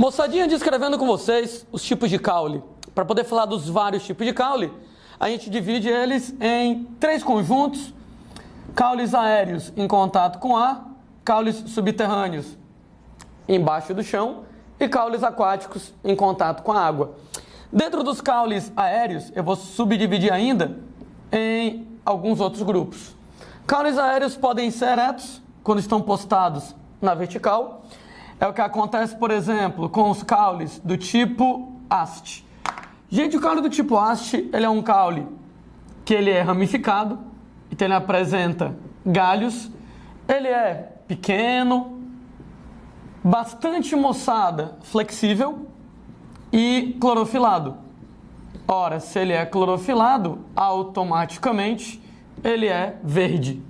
Moçadinha, descrevendo com vocês os tipos de caule. Para poder falar dos vários tipos de caule, a gente divide eles em três conjuntos: caules aéreos em contato com ar, caules subterrâneos embaixo do chão e caules aquáticos em contato com a água. Dentro dos caules aéreos, eu vou subdividir ainda em alguns outros grupos. Caules aéreos podem ser eretos, quando estão postados na vertical. É o que acontece, por exemplo, com os caules do tipo haste. Gente, o caule do tipo haste, ele é um caule que ele é ramificado, então ele apresenta galhos, ele é pequeno, bastante moçada, flexível e clorofilado. Ora, se ele é clorofilado, automaticamente ele é verde.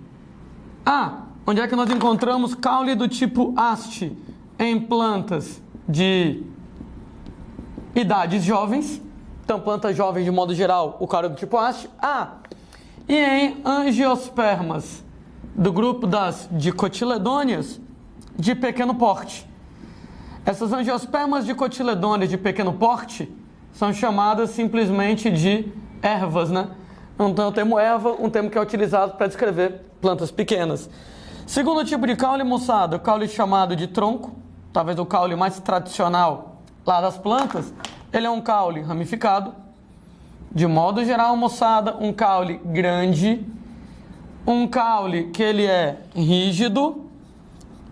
Onde é que nós encontramos caule do tipo haste? Em plantas de idades jovens, então plantas jovens de modo geral, o caule do tipo haste. E em angiospermas do grupo das dicotiledôneas de pequeno porte. Essas angiospermas dicotiledôneas de pequeno porte são chamadas simplesmente de ervas, né? Então o termo erva, um termo que é utilizado para descrever plantas pequenas. Segundo tipo de caule, moçada, o caule chamado de tronco, talvez o caule mais tradicional lá das plantas, ele é um caule ramificado. De modo geral, moçada, um caule grande, um caule que ele é rígido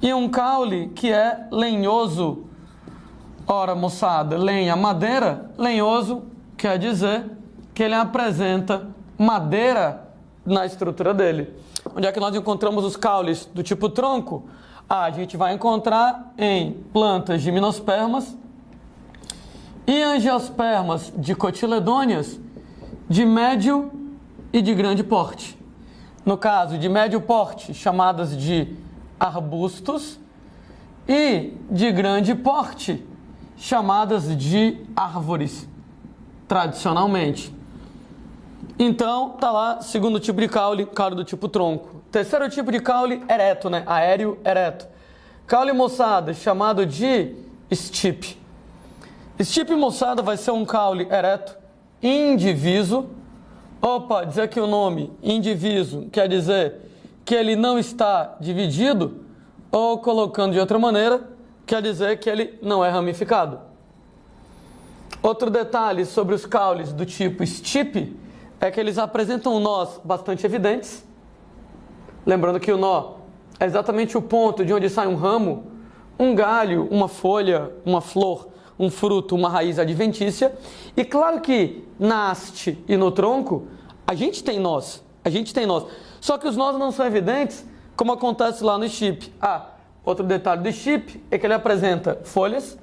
e um caule que é lenhoso. Ora, moçada, lenha, madeira, lenhoso quer dizer que ele apresenta madeira na estrutura dele. Onde é que nós encontramos os caules do tipo tronco? A gente vai encontrar em plantas de gimnospermas e angiospermas dicotiledôneas de médio e de grande porte. No caso de médio porte, chamadas de arbustos, e de grande porte, chamadas de árvores, tradicionalmente. Então, tá lá, segundo tipo de caule, caule do tipo tronco. Terceiro tipo de caule, ereto, né? Aéreo, ereto. Caule, moçada, chamado de stipe. Stipe, moçada, vai ser um caule ereto, indiviso. Dizer que o nome indiviso quer dizer que ele não está dividido, ou colocando de outra maneira, quer dizer que ele não é ramificado. Outro detalhe sobre os caules do tipo stipe é que eles apresentam nós bastante evidentes. Lembrando que o nó é exatamente o ponto de onde sai um ramo, um galho, uma folha, uma flor, um fruto, uma raiz adventícia. E claro que na haste e no tronco, a gente tem nós. Só que os nós não são evidentes, como acontece lá no stipe. Outro detalhe do stipe é que ele apresenta folhas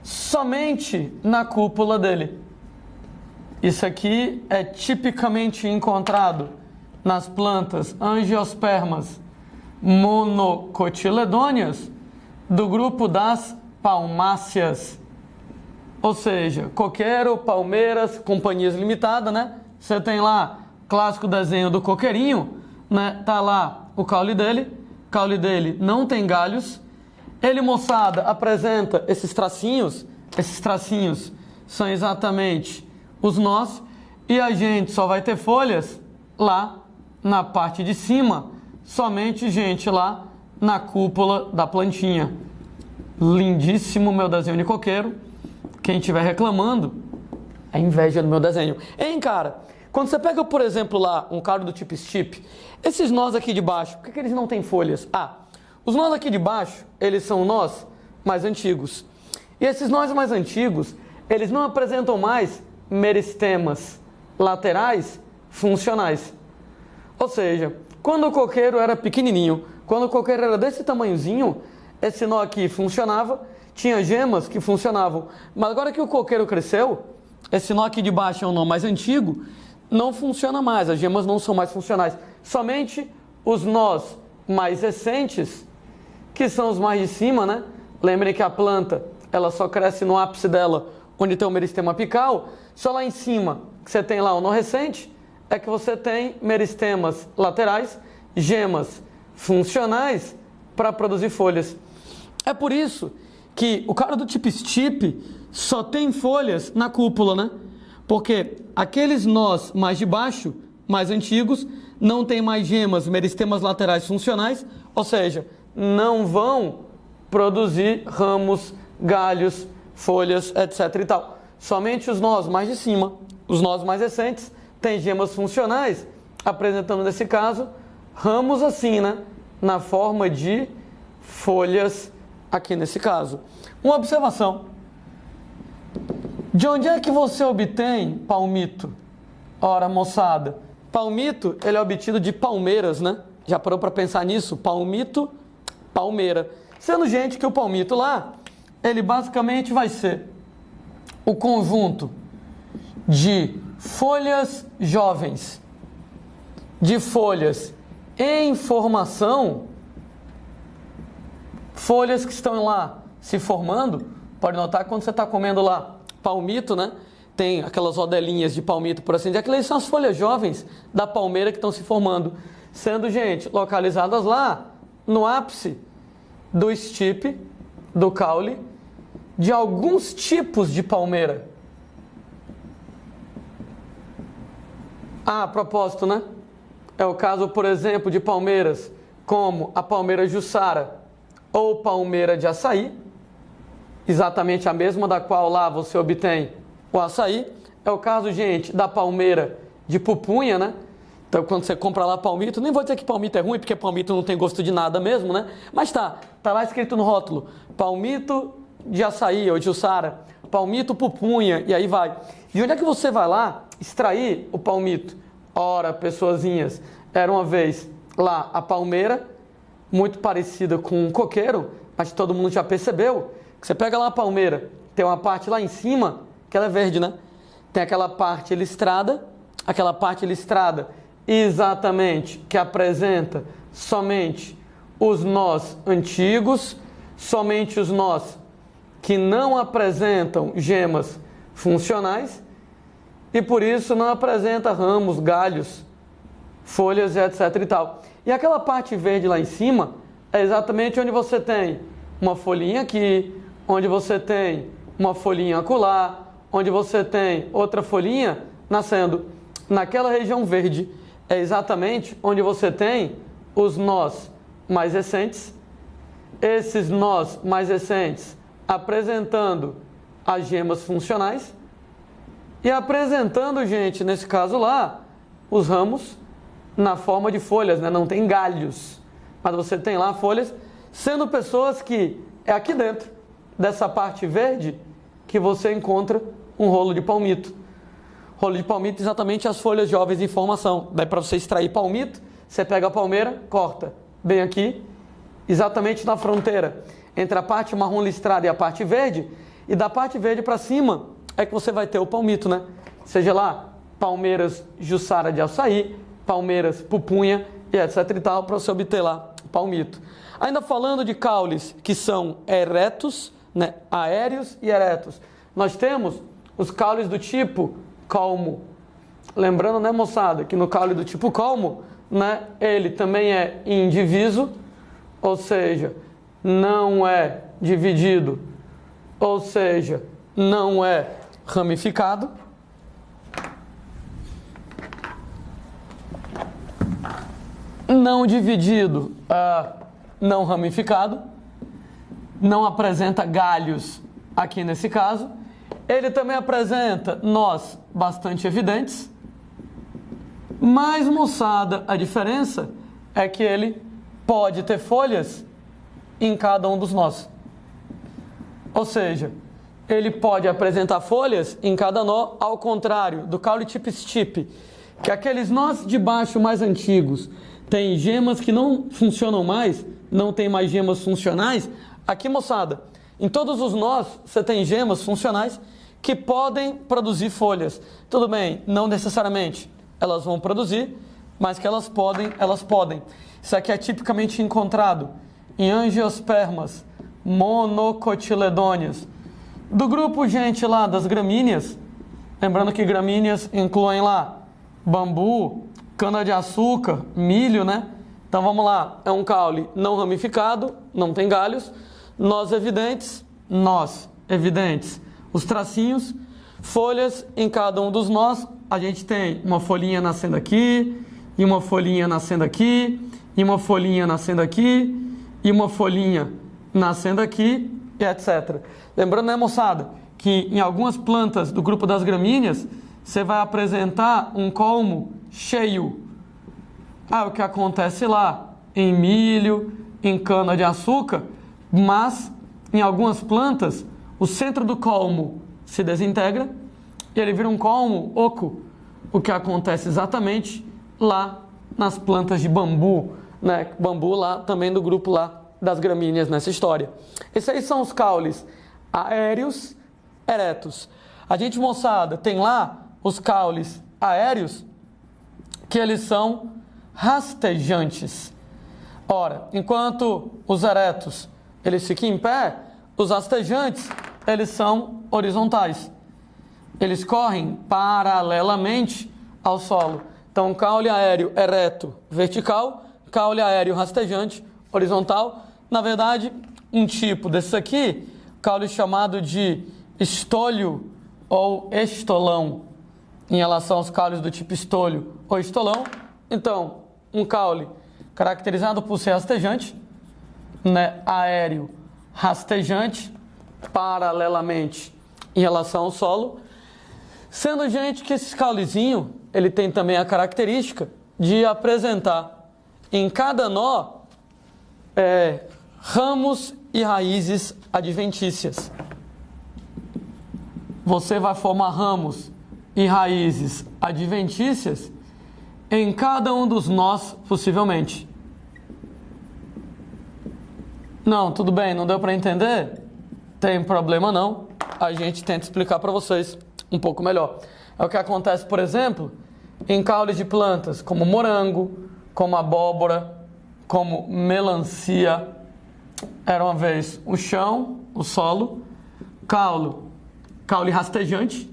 somente na cúpula dele. Isso aqui é tipicamente encontrado nas plantas angiospermas monocotiledôneas do grupo das palmáceas. Ou seja, coqueiro, palmeiras, companhias limitadas, né? Você tem lá clássico desenho do coqueirinho, né? Tá lá o caule dele. O caule dele não tem galhos. Ele, moçada, apresenta esses tracinhos. Esses tracinhos são exatamente os nós, e a gente só vai ter folhas lá na parte de cima, somente, gente, lá na cúpula da plantinha. Lindíssimo meu desenho de coqueiro. Quem estiver reclamando, é inveja do meu desenho. Cara, quando você pega, por exemplo, lá um caule do tipo stipe, esses nós aqui de baixo, por que eles não têm folhas? Os nós aqui de baixo, eles são nós mais antigos. E esses nós mais antigos, eles não apresentam mais meristemas laterais funcionais. Ou seja, quando o coqueiro era pequenininho, quando o coqueiro era desse tamanhozinho, esse nó aqui funcionava, tinha gemas que funcionavam. Mas agora que o coqueiro cresceu, esse nó aqui de baixo é um nó mais antigo, não funciona mais, as gemas não são mais funcionais. Somente os nós mais recentes, que são os mais de cima, né? Lembrem que a planta, ela só cresce no ápice dela, onde tem o meristema apical. Só lá em cima, que você tem lá o nó recente, é que você tem meristemas laterais, gemas funcionais para produzir folhas. É por isso que o caule do tipo stipe só tem folhas na cúpula, né? Porque aqueles nós mais de baixo, mais antigos, não tem mais gemas, meristemas laterais funcionais, ou seja, não vão produzir ramos, galhos, folhas, etc. e tal. Somente os nós mais de cima, os nós mais recentes, têm gemas funcionais, apresentando nesse caso ramos assim, né? Na forma de folhas aqui nesse caso. Uma observação. De onde é que você obtém palmito? Ora, moçada, palmito ele é obtido de palmeiras, né? Já parou para pensar nisso? Palmito, palmeira. Sendo, gente, que o palmito lá, ele basicamente vai ser o conjunto de folhas jovens, de folhas em formação, folhas que estão lá se formando. Pode notar que quando você está comendo lá palmito, né? Tem aquelas rodelinhas de palmito, por assim dizer, aquelas são as folhas jovens da palmeira que estão se formando, sendo, gente, localizadas lá no ápice do estipe, do caule, de alguns tipos de palmeira. Ah, a propósito, né? É o caso, por exemplo, de palmeiras como a palmeira jussara ou palmeira de açaí, exatamente a mesma da qual lá você obtém o açaí. É o caso, gente, da palmeira de pupunha, né? Então, quando você compra lá palmito, nem vou dizer que palmito é ruim, porque palmito não tem gosto de nada mesmo, né? Mas tá lá escrito no rótulo, palmito de açaí ou de jussara, palmito pupunha, e aí vai. E onde é que você vai lá extrair o palmito? Ora, pessoazinhas, era uma vez lá a palmeira, muito parecida com um coqueiro, mas todo mundo já percebeu, que você pega lá a palmeira, tem uma parte lá em cima, que ela é verde, né? Tem aquela parte listrada exatamente, que apresenta somente os nós antigos, somente os nós que não apresentam gemas funcionais e por isso não apresenta ramos, galhos, folhas, etc e tal. E aquela parte verde lá em cima é exatamente onde você tem uma folhinha aqui, onde você tem uma folhinha acolá, onde você tem outra folhinha nascendo. Naquela região verde é exatamente onde você tem os nós mais recentes. Esses nós mais recentes apresentando as gemas funcionais e apresentando, gente, nesse caso lá, os ramos na forma de folhas, né? Não tem galhos, mas você tem lá folhas, sendo pessoas que é aqui dentro dessa parte verde que você encontra um rolo de palmito. Rolo de palmito, exatamente as folhas jovens em formação. Daí para você extrair palmito, você pega a palmeira, corta bem aqui, exatamente na fronteira entre a parte marrom listrada e a parte verde, e da parte verde para cima é que você vai ter o palmito, né? Seja lá palmeiras jussara de açaí, palmeiras pupunha e etc e tal, para você obter lá palmito. Ainda falando de caules que são eretos, né? Aéreos e eretos, nós temos os caules do tipo colmo. Lembrando, né, moçada, que no caule do tipo colmo, né, ele também é indiviso, ou seja, não é dividido, ou seja, não é ramificado. Não dividido, não ramificado, não apresenta galhos aqui nesse caso. Ele também apresenta nós bastante evidentes, mas, moçada, a diferença é que ele pode ter folhas em cada um dos nós. Ou seja, ele pode apresentar folhas em cada nó, ao contrário do caule tipo stipe, que aqueles nós de baixo mais antigos têm gemas que não funcionam mais, não tem mais gemas funcionais. Aqui, moçada, em todos os nós você tem gemas funcionais que podem produzir folhas. Tudo bem, não necessariamente elas vão produzir, mas que elas podem. Isso aqui é tipicamente encontrado em angiospermas monocotiledôneas, do grupo, gente, lá das gramíneas. Lembrando que gramíneas incluem lá bambu, cana-de-açúcar, milho, né? Então vamos lá, é um caule não ramificado, não tem galhos, nós evidentes, nós evidentes, os tracinhos, folhas em cada um dos nós, a gente tem uma folhinha nascendo aqui, e uma folhinha nascendo aqui, e uma folhinha nascendo aqui, e uma folhinha nascendo aqui, e etc. Lembrando, né, moçada, que em algumas plantas do grupo das gramíneas, você vai apresentar um colmo cheio. O que acontece lá em milho, em cana-de-açúcar, mas em algumas plantas, o centro do colmo se desintegra e ele vira um colmo oco, o que acontece exatamente lá nas plantas de bambu, né? Bambu lá também do grupo lá das gramíneas nessa história. Esses aí são os caules aéreos, eretos. A gente, moçada, tem lá os caules aéreos, que eles são rastejantes. Ora, enquanto os eretos eles ficam em pé, os rastejantes eles são horizontais. Eles correm paralelamente ao solo. Então, caule aéreo ereto vertical, caule aéreo rastejante horizontal. Na verdade, um tipo desses aqui, caule chamado de estolho ou estolão, em relação aos caules do tipo estolho ou estolão. Então, um caule caracterizado por ser rastejante, né, aéreo rastejante, paralelamente em relação ao solo, sendo, gente, que esse caulezinho ele tem também a característica de apresentar em cada nó ramos e raízes adventícias. Você vai formar ramos e raízes adventícias em cada um dos nós, possivelmente. Não, tudo bem, não deu para entender? Tem problema não, a gente tenta explicar para vocês um pouco melhor. É o que acontece, por exemplo, em caules de plantas como morango, como abóbora, como melancia. Era uma vez o chão, o solo, caule rastejante,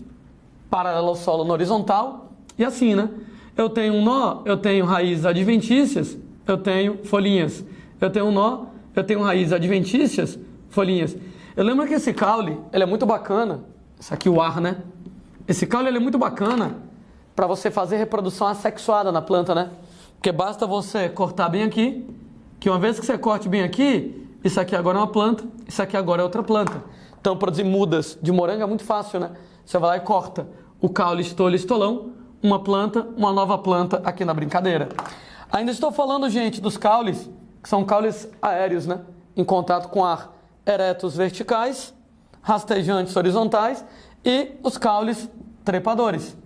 paralelo ao solo no horizontal, e assim, né? Eu tenho um nó, eu tenho raízes adventícias, eu tenho folhinhas. Eu tenho um nó, eu tenho raízes adventícias, folhinhas. Eu lembro que esse caule, ele é muito bacana. Isso aqui o ar, né? Esse caule ele é muito bacana para você fazer reprodução assexuada na planta, né? Porque basta você cortar bem aqui, que uma vez que você corte bem aqui, isso aqui agora é uma planta, isso aqui agora é outra planta. Então, produzir mudas de morango é muito fácil, né? Você vai lá e corta o caule, estolho, estolão, uma planta, uma nova planta aqui na brincadeira. Ainda estou falando, gente, dos caules, que são caules aéreos, né? Em contato com ar, eretos verticais, rastejantes horizontais e os caules trepadores.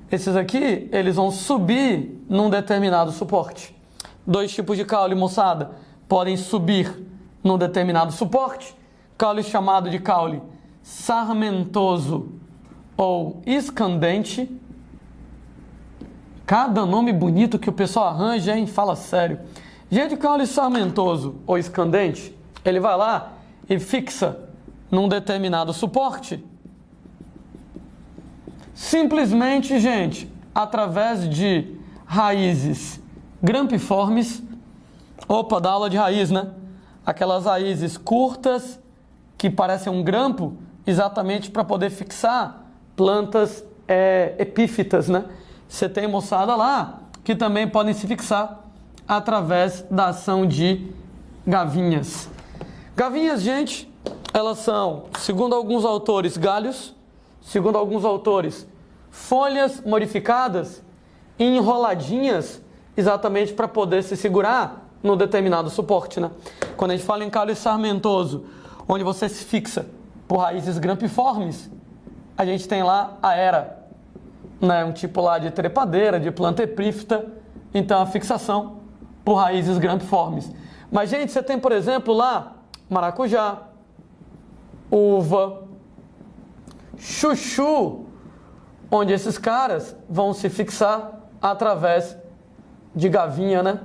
Esses aqui, eles vão subir num determinado suporte. Dois tipos de caule, moçada, podem subir num determinado suporte. Caule chamado de caule sarmentoso ou escandente. Cada nome bonito que o pessoal arranja, hein? Fala sério. Gente, caule sarmentoso ou escandente, ele vai lá e fixa num determinado suporte. Simplesmente, gente, através de raízes grampiformes. Opa, da aula de raiz, né? Aquelas raízes curtas que parecem um grampo, exatamente para poder fixar plantas epífitas, né? Você tem, moçada, lá que também podem se fixar através da ação de gavinhas. Gavinhas, gente, elas são, segundo alguns autores, galhos, segundo alguns autores, folhas modificadas e enroladinhas exatamente para poder se segurar no determinado suporte, né? Quando a gente fala em caule sarmentoso, onde você se fixa por raízes grampiformes, a gente tem lá a era, né? Um tipo lá de trepadeira, de planta epífita, então a fixação por raízes grampiformes. Mas, gente, você tem, por exemplo, lá maracujá, uva, chuchu, onde esses caras vão se fixar através de gavinha, né?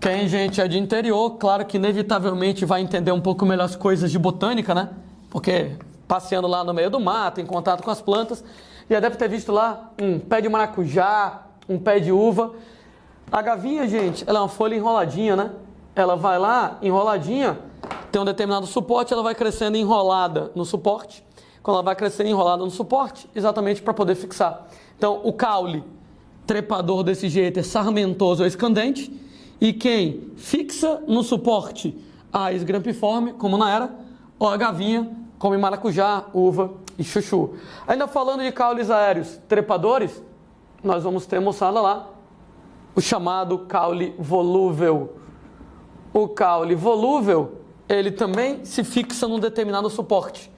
Quem, gente, é de interior, claro que inevitavelmente vai entender um pouco melhor as coisas de botânica, né? Porque passeando lá no meio do mato, em contato com as plantas, já deve ter visto lá um pé de maracujá, um pé de uva. A gavinha, gente, ela é uma folha enroladinha, né? Ela vai lá, enroladinha, tem um determinado suporte, ela vai crescendo enrolada no suporte. Quando ela vai crescendo enrolada no suporte, exatamente para poder fixar. Então, o caule trepador desse jeito é sarmentoso ou escandente, e quem fixa no suporte a esgrampiforme, como na era, ou a gavinha, como em maracujá, uva e chuchu. Ainda falando de caules aéreos trepadores, nós vamos ter, moçada, lá o chamado caule volúvel. O caule volúvel, ele também se fixa num determinado suporte.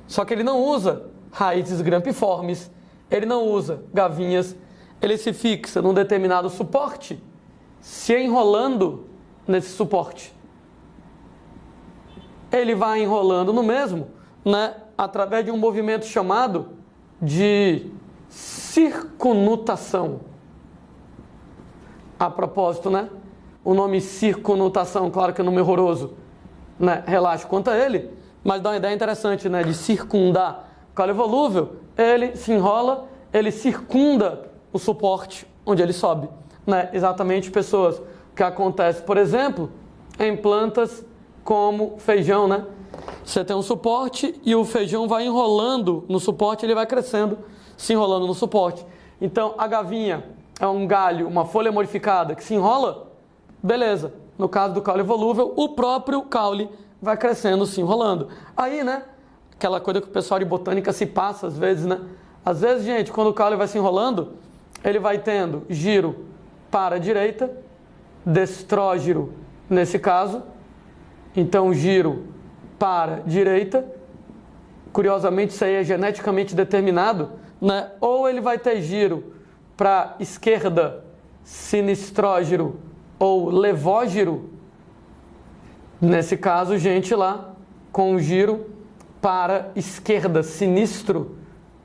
Só que ele não usa raízes grampiformes, ele não usa gavinhas, ele se fixa num determinado suporte, se enrolando nesse suporte. Ele vai enrolando no mesmo, né, através de um movimento chamado de circunutação. A propósito, né, o nome circunutação, claro que é um nome horroroso, né, relaxa quanto a ele, mas dá uma ideia interessante, né, de circundar. O caule volúvel, ele se enrola, ele circunda o suporte onde ele sobe, né, exatamente pessoas, que acontece, por exemplo, em plantas como feijão, né? Você tem um suporte e o feijão vai enrolando no suporte, ele vai crescendo, se enrolando no suporte. Então, a gavinha é um galho, uma folha modificada que se enrola, beleza. No caso do caule volúvel, o próprio caule vai crescendo, se enrolando. Aí, né, aquela coisa que o pessoal de botânica se passa às vezes, né? Às vezes, gente, quando o caule vai se enrolando, ele vai tendo giro para a direita, destrógiro nesse caso. Então, giro para a direita, curiosamente isso aí é geneticamente determinado, né? Ou ele vai ter giro para a esquerda, sinistrógiro ou levógiro, nesse caso, gente, lá com giro para a esquerda, sinistro,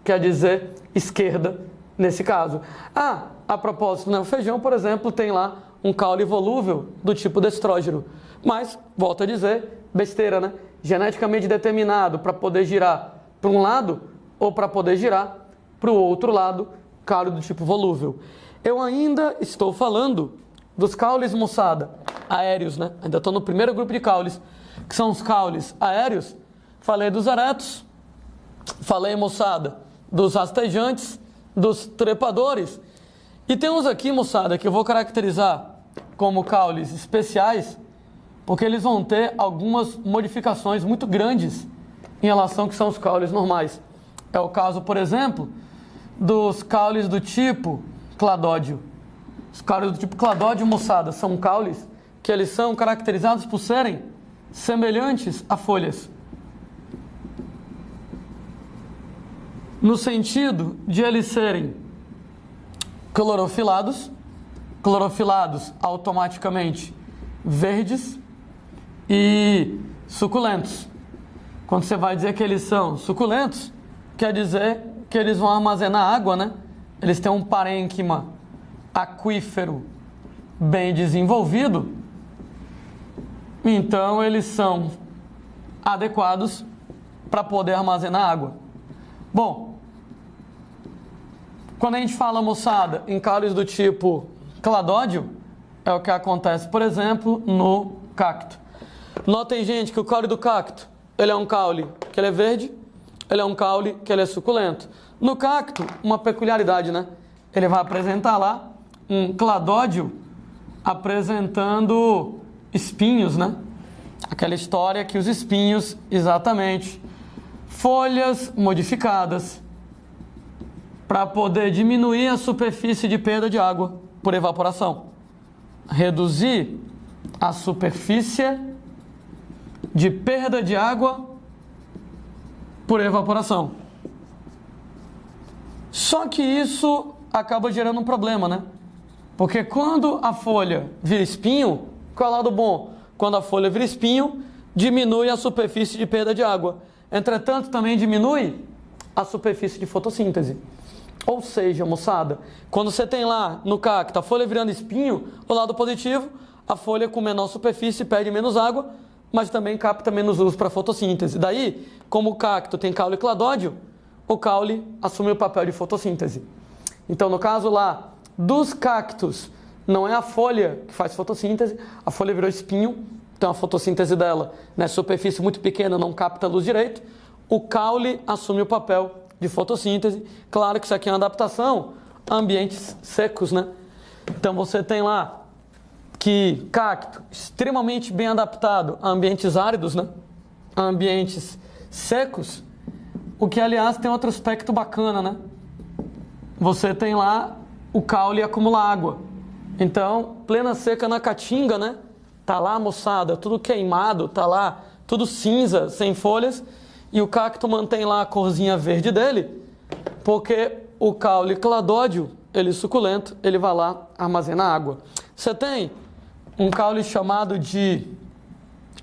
quer dizer esquerda, nesse caso. A propósito, né? O feijão, por exemplo, tem lá um caule volúvel do tipo destrógiro. Mas, volto a dizer, besteira, né? Geneticamente determinado para poder girar para um lado ou para poder girar para o outro lado, caule do tipo volúvel. Eu ainda estou falando dos caules, moçada, aéreos, né? Ainda estou no primeiro grupo de caules, que são os caules aéreos. Falei dos eretos, falei, moçada, dos rastejantes, dos trepadores. E temos aqui, moçada, que eu vou caracterizar como caules especiais, porque eles vão ter algumas modificações muito grandes em relação ao que são os caules normais. É o caso, por exemplo, dos caules do tipo cladódio. Os caules do tipo cladódio, moçada, são caules que eles são caracterizados por serem semelhantes a folhas. No sentido de eles serem clorofilados automaticamente verdes e suculentos. Quando você vai dizer que eles são suculentos, quer dizer que eles vão armazenar água, né? Eles têm um parênquima aquífero bem desenvolvido, então eles são adequados para poder armazenar água. Bom, quando a gente fala, moçada, em caules do tipo cladódio, é o que acontece, por exemplo, no cacto. Notem, gente, que o caule do cacto, ele é um caule que ele é verde, ele é um caule que ele é suculento. No cacto, uma peculiaridade, né? Ele vai apresentar lá um cladódio apresentando espinhos, né? Aquela história que os espinhos, exatamente, folhas modificadas para poder diminuir a superfície de perda de água por evaporação. Reduzir a superfície de perda de água por evaporação. Só que isso acaba gerando um problema, né? Porque quando a folha vira espinho, qual é o lado bom? Quando a folha vira espinho, diminui a superfície de perda de água. Entretanto, também diminui a superfície de fotossíntese. Ou seja, moçada, quando você tem lá no cacto a folha virando espinho, o lado positivo, a folha com menor superfície perde menos água, mas também capta menos luz para fotossíntese. Daí, como o cacto tem caule cladódio, o caule assume o papel de fotossíntese. Então, no caso lá dos cactos, não é a folha que faz fotossíntese, a folha virou espinho, tem uma fotossíntese dela, né, superfície muito pequena, não capta a luz direito, o caule assume o papel de fotossíntese. Claro que isso aqui é uma adaptação a ambientes secos, né? Então você tem lá que cacto extremamente bem adaptado a ambientes áridos, né? A ambientes secos, o que aliás tem outro aspecto bacana, né? Você tem lá o caule acumula água. Então, plena seca na caatinga, né? Tá lá, moçada, tudo queimado, tá lá, tudo cinza, sem folhas, e o cacto mantém lá a corzinha verde dele, porque o caule cladódio, ele suculento, ele vai lá, armazena água. Você tem um caule chamado de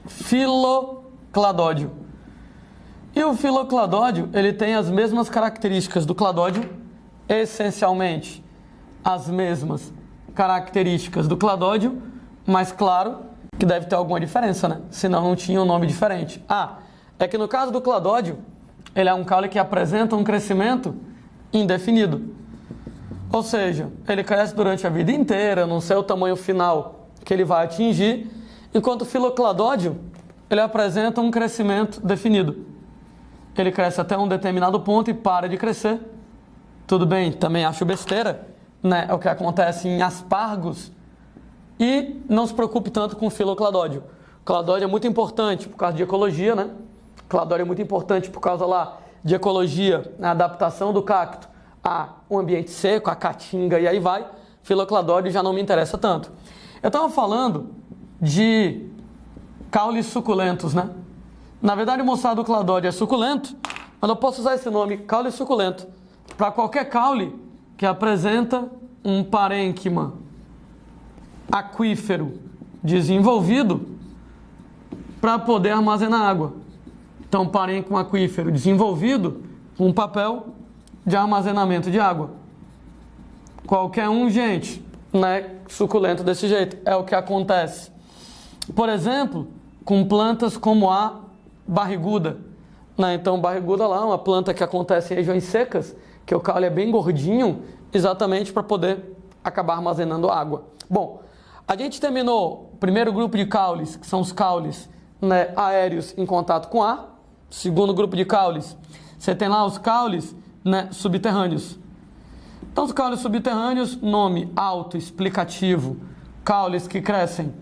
filocladódio. E o filocladódio, ele tem as mesmas características do cladódio, essencialmente as mesmas características do cladódio, mas claro que deve ter alguma diferença, né? Senão não tinha um nome diferente. É que no caso do cladódio, ele é um caule que apresenta um crescimento indefinido. Ou seja, ele cresce durante a vida inteira, não sei o tamanho final que ele vai atingir, enquanto o filocladódio, ele apresenta um crescimento definido. Ele cresce até um determinado ponto e para de crescer. Tudo bem, também acho besteira, né? É o que acontece em aspargos. E não se preocupe tanto com o filocladódio. O cladódio é muito importante por causa de ecologia, né? O cladódio é muito importante por causa lá de ecologia, a adaptação do cacto a um ambiente seco, a caatinga e aí vai. Filocladódio já não me interessa tanto. Eu estava falando de caules suculentos, né? Na verdade, moçada, o cladódio é suculento, mas eu posso usar esse nome, caule suculento, para qualquer caule que apresenta um parênquima aquífero desenvolvido para poder armazenar água. Então, parênquima aquífero desenvolvido, um papel de armazenamento de água. Qualquer um, gente, né, suculento desse jeito, é o que acontece. Por exemplo, com plantas como a barriguda, né? Então, barriguda lá é uma planta que acontece em regiões secas, que o caule é bem gordinho, exatamente para poder acabar armazenando água. Bom, a gente terminou o primeiro grupo de caules, que são os caules, né, aéreos em contato com ar. Segundo grupo de caules, você tem lá os caules, né, subterrâneos. Então, os caules subterrâneos, nome autoexplicativo, caules que crescem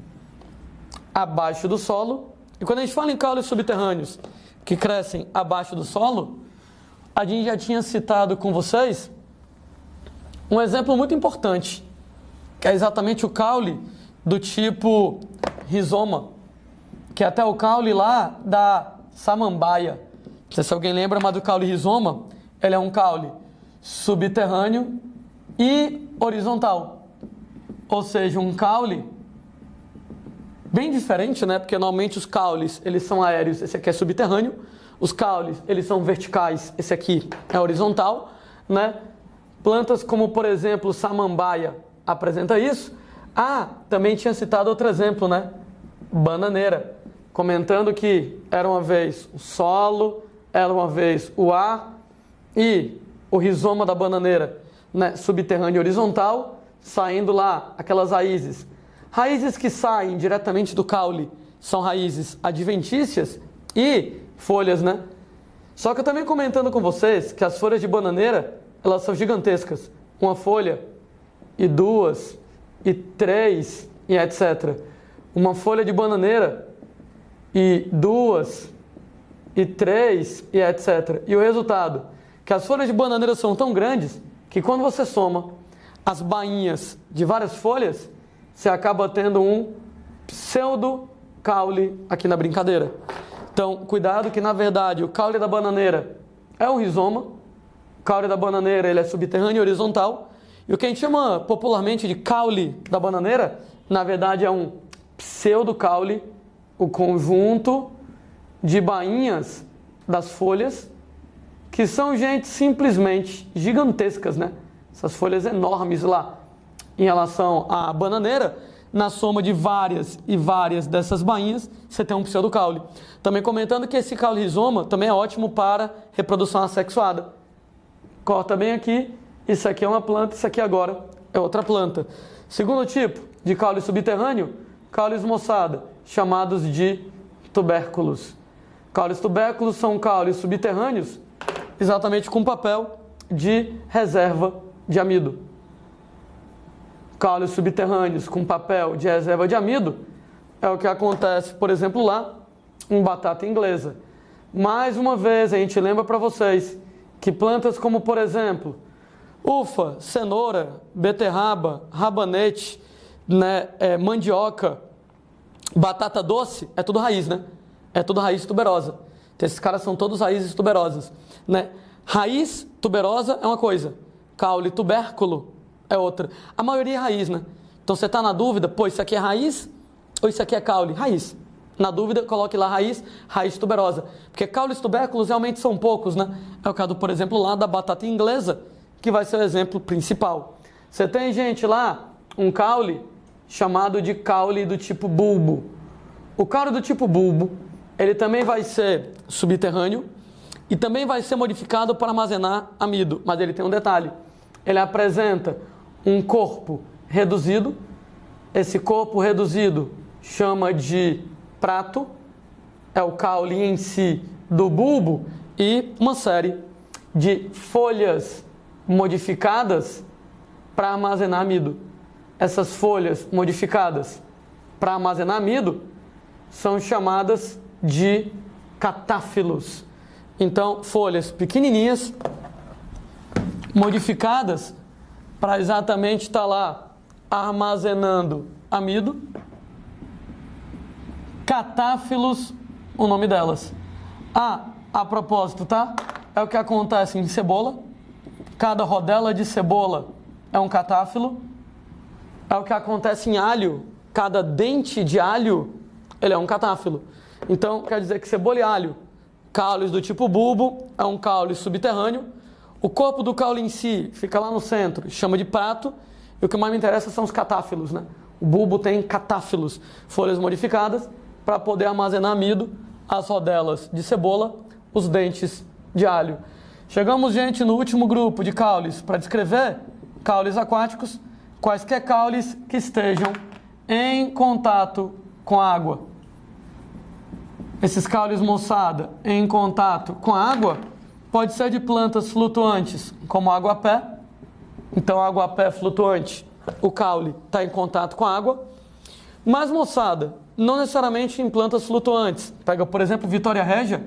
abaixo do solo. E quando a gente fala em caules subterrâneos que crescem abaixo do solo, a gente já tinha citado com vocês um exemplo muito importante, que é exatamente o caule do tipo rizoma, que é até o caule lá da samambaia. Não sei se alguém lembra, mas do caule rizoma, ele é um caule subterrâneo e horizontal. Ou seja, um caule bem diferente, né? Porque normalmente os caules, eles são aéreos, esse aqui é subterrâneo. Os caules, eles são verticais, esse aqui é horizontal, né? Plantas como, por exemplo, samambaia apresenta isso. Também tinha citado outro exemplo, né? Bananeira, comentando que era uma vez o solo, era uma vez o ar e o rizoma da bananeira, né? Subterrâneo e horizontal, saindo lá aquelas raízes. Raízes que saem diretamente do caule são raízes adventícias e folhas, né? Só que eu também comentando com vocês que as folhas de bananeira, elas são gigantescas. Uma folha e duas e três e etc. Uma folha de bananeira e duas e três e etc. E o resultado? Que as folhas de bananeira são tão grandes que quando você soma as bainhas de várias folhas, você acaba tendo um pseudo-caule aqui na brincadeira. Então, cuidado que, na verdade, o caule da bananeira é um rizoma. O caule da bananeira ele é subterrâneo e horizontal. E o que a gente chama popularmente de caule da bananeira, na verdade, é um pseudo-caule, o conjunto de bainhas das folhas, que são, gente, simplesmente gigantescas, né? Essas folhas enormes lá. Em relação à bananeira, na soma de várias e várias dessas bainhas, você tem um pseudocaule. Também comentando que esse caule rizoma também é ótimo para reprodução assexuada. Corta bem aqui, isso aqui é uma planta, isso aqui agora é outra planta. Segundo tipo de caule subterrâneo, caules, moçada, chamados de tubérculos. Caules tubérculos são caules subterrâneos, exatamente com papel de reserva de amido. Caules subterrâneos com papel de reserva de amido é o que acontece, por exemplo, lá em batata inglesa. Mais uma vez, a gente lembra para vocês que plantas como, por exemplo, uva, cenoura, beterraba, rabanete, né, mandioca, batata doce, é tudo raiz, né? É tudo raiz tuberosa. Então, esses caras são todos raízes tuberosas, né? Raiz tuberosa é uma coisa, caule tubérculo é outra. A maioria é raiz, né? Então você está na dúvida, pô, isso aqui é raiz ou isso aqui é caule? Raiz. Na dúvida, coloque lá raiz tuberosa. Porque caules tubérculos realmente são poucos, né? É o caso, por exemplo, lá da batata inglesa, que vai ser o exemplo principal. Você tem, gente, lá um caule chamado de caule do tipo bulbo. O caule do tipo bulbo, ele também vai ser subterrâneo e também vai ser modificado para armazenar amido. Mas ele tem um detalhe. Ele apresenta um corpo reduzido. Esse corpo reduzido chama de prato, é o caule em si do bulbo, e uma série de folhas modificadas para armazenar amido. Essas folhas modificadas para armazenar amido são chamadas de catáfilos. Então, folhas pequenininhas, modificadas para exatamente estar lá armazenando amido. Catáfilos, o nome delas. A propósito, tá? É o que acontece em cebola. Cada rodela de cebola é um catáfilo. É o que acontece em alho. Cada dente de alho, ele é um catáfilo. Então, quer dizer que cebola e alho, caules do tipo bulbo, é um caule subterrâneo. O corpo do caule em si fica lá no centro, chama de prato. E o que mais me interessa são os catáfilos, né? O bulbo tem catáfilos, folhas modificadas, para poder armazenar amido, as rodelas de cebola, os dentes de alho. Chegamos, gente, no último grupo de caules para descrever caules aquáticos, quaisquer caules que estejam em contato com a água. Esses caules, moçada, em contato com a água, pode ser de plantas flutuantes, como água-pé. Então, água-pé flutuante, o caule está em contato com a água. Mas, moçada, não necessariamente em plantas flutuantes. Pega, por exemplo, Vitória Régia.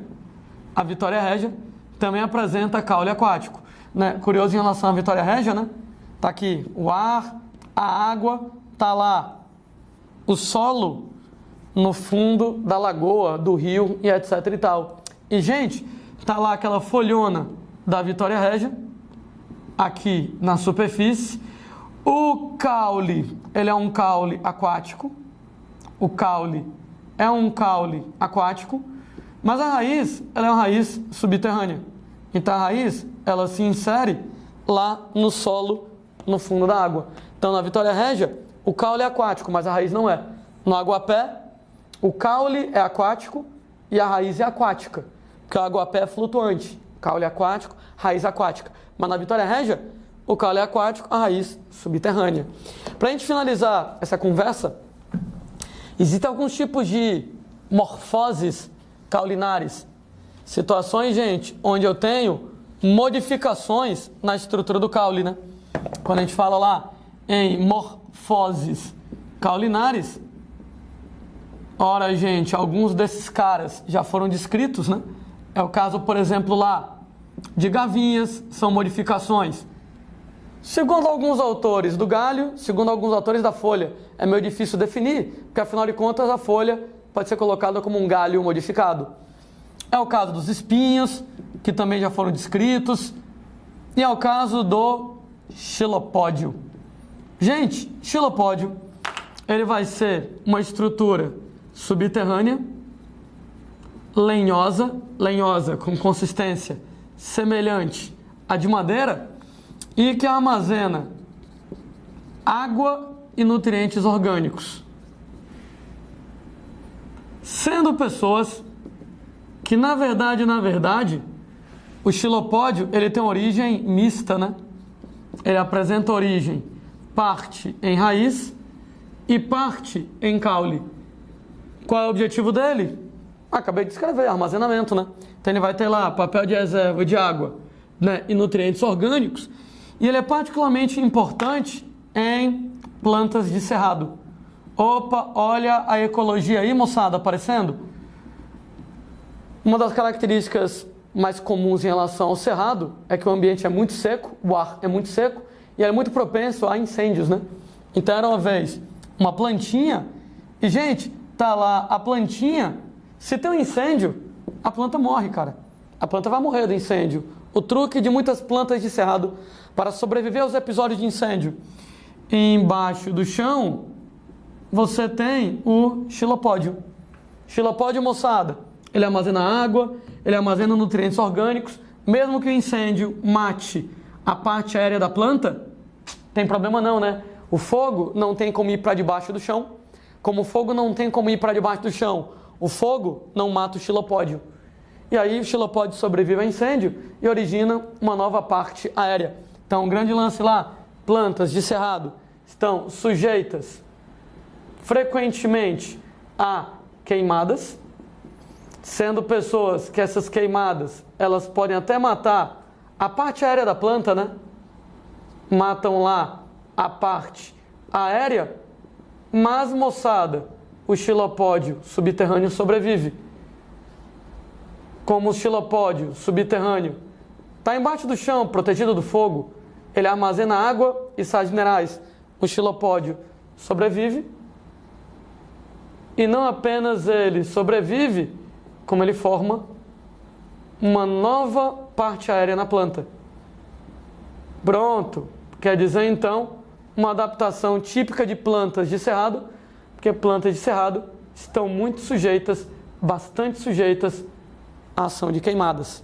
A Vitória Régia também apresenta caule aquático, né? Curioso em relação à Vitória Régia, né? Tá aqui o ar, a água, tá lá o solo no fundo da lagoa, do rio e etc e tal. E, gente, tá lá aquela folhona da Vitória Régia, aqui na superfície. O caule, ele é um caule aquático. O caule é um caule aquático, mas a raiz, ela é uma raiz subterrânea. Então a raiz, ela se insere lá no solo, no fundo da água. Então na Vitória Régia, o caule é aquático, mas a raiz não é. No aguapé, o caule é aquático e a raiz é aquática, porque o aguapé é flutuante. Caule aquático, raiz aquática. Mas na Vitória Régia, o caule é aquático, a raiz subterrânea. Para a gente finalizar essa conversa, existem alguns tipos de morfoses caulinares. Situações, gente, onde eu tenho modificações na estrutura do caule, né? Quando a gente fala lá em morfoses caulinares, ora, gente, alguns desses caras já foram descritos, né? É o caso, por exemplo, lá de gavinhas, são modificações. Segundo alguns autores do galho, segundo alguns autores da folha, é meio difícil definir, porque afinal de contas a folha pode ser colocada como um galho modificado. É o caso dos espinhos, que também já foram descritos, e é o caso do xilopódio. Gente, xilopódio, ele vai ser uma estrutura subterrânea, lenhosa com consistência semelhante à de madeira, e que armazena água e nutrientes orgânicos. Sendo pessoas que, na verdade, o xilopódio, ele tem origem mista, né? Ele apresenta origem, parte em raiz e parte em caule. Qual é o objetivo dele? Acabei de escrever, armazenamento, né? Então ele vai ter lá papel de reserva de água, né, e nutrientes orgânicos, e ele é particularmente importante em plantas de cerrado. Opa, olha a ecologia aí, moçada, aparecendo. Uma das características mais comuns em relação ao cerrado é que o ambiente é muito seco, o ar é muito seco e é muito propenso a incêndios, né? Então era uma vez uma plantinha e, gente, tá lá a plantinha, se tem um incêndio, a planta morre, cara. A planta vai morrer do incêndio. O truque de muitas plantas de cerrado para sobreviver aos episódios de incêndio. E embaixo do chão, você tem o xilopódio. Xilopódio, moçada, ele armazena água, ele armazena nutrientes orgânicos. Mesmo que o incêndio mate a parte aérea da planta, tem problema não, né? O fogo não tem como ir para debaixo do chão. Como o fogo não tem como ir para debaixo do chão, o fogo não mata o xilopódio. E aí o xilopódio sobrevive ao incêndio e origina uma nova parte aérea. Então, um grande lance lá, plantas de cerrado estão sujeitas frequentemente a queimadas, sendo pessoas que essas queimadas, elas podem até matar a parte aérea da planta, né? Matam lá a parte aérea, mas, moçada, o xilopódio subterrâneo sobrevive. Como o xilopódio subterrâneo está embaixo do chão, protegido do fogo, ele armazena água e sais minerais. O xilopódio sobrevive. E não apenas ele sobrevive, como ele forma uma nova parte aérea na planta. Pronto. Quer dizer, então, uma adaptação típica de plantas de cerrado, porque plantas de cerrado estão muito sujeitas, bastante sujeitas à ação de queimadas.